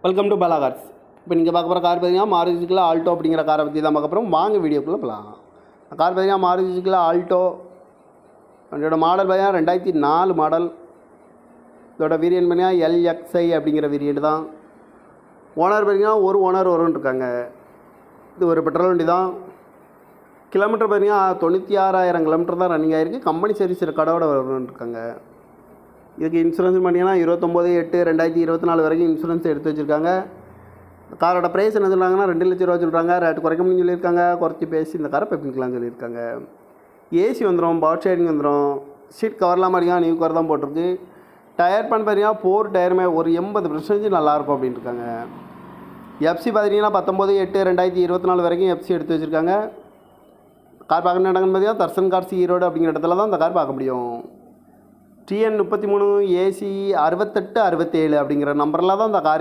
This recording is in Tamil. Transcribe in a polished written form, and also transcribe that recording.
Welcome to Bala cars. இப்போ நீங்கள் பார்க்க போகிற கார் பார்த்தீங்கன்னா மாருதி சுசுகி ஆல்டோ அப்படிங்கிற காரை பற்றி தான் பார்க்க போகிறோம். வாங்க வீடியோக்குள்ளே போகலாம். கார் பார்த்தீங்கன்னா மாருதி சுசுகி ஆல்டோ. அதோட மாடல் பார்த்தீங்கன்னா 2004 மாடல். இதோட வேரியன்ட் பார்த்தீங்கன்னா LXI அப்படிங்கிற வேரியன்ட் தான். ஓனர் பார்த்தீங்கன்னா ஒரு ஓனர் வரும்னு இருக்காங்க. இது ஒரு பெட்ரோல் வண்டி தான். கிலோமீட்டர் பார்த்தீங்கன்னா 96,000 கிலோமீட்டர் தான் ரன்னிங் ஆகிருக்கு. கம்பெனி சர்வீஸ் ரெக்கார்டோட வரும்னு இருக்காங்க. இதுக்கு இன்சூரன்ஸ் பார்த்தீங்கன்னா 29/8/2024 வரைக்கும் இன்சூரன்ஸ் எடுத்து வச்சுருக்காங்க. காரோட ப்ரைஸ் என்ன சொல்கிறாங்கன்னா 2 லட்ச ரூபா சொல்கிறாங்க. ரேட்டு குறைக்க முடியும்னு சொல்லியிருக்காங்க. குறைச்சி பேசி இந்த காரை பெப்பிக்கலாம்னு சொல்லியிருக்காங்க. ஏசி வந்துடும், பவர் ஷேரிங் வந்துடும். சீட் கவர்லாம் பார்த்தீங்கன்னா நியூ கவர் தான் போட்டிருக்கு. டயர் பண்ண பார்த்தீங்கன்னா 4 டயருமே ஒரு 80% நல்லாயிருக்கும் அப்படின்னு இருக்காங்க. எஃப்சி பார்த்தீங்கன்னா 19/8/2024 வரைக்கும் எஃப்சி எடுத்து வச்சுருக்காங்க. கார் பார்க்க இடங்கன்னு பார்த்தீங்கன்னா தர்சன் கார்ஸ் ஈரோடு அப்படிங்கிற இடத்துல தான் இந்த கார் பார்க்க முடியும். TN 33 AC 6867 அப்படிங்கிற நம்பரில் தான் இந்த கார்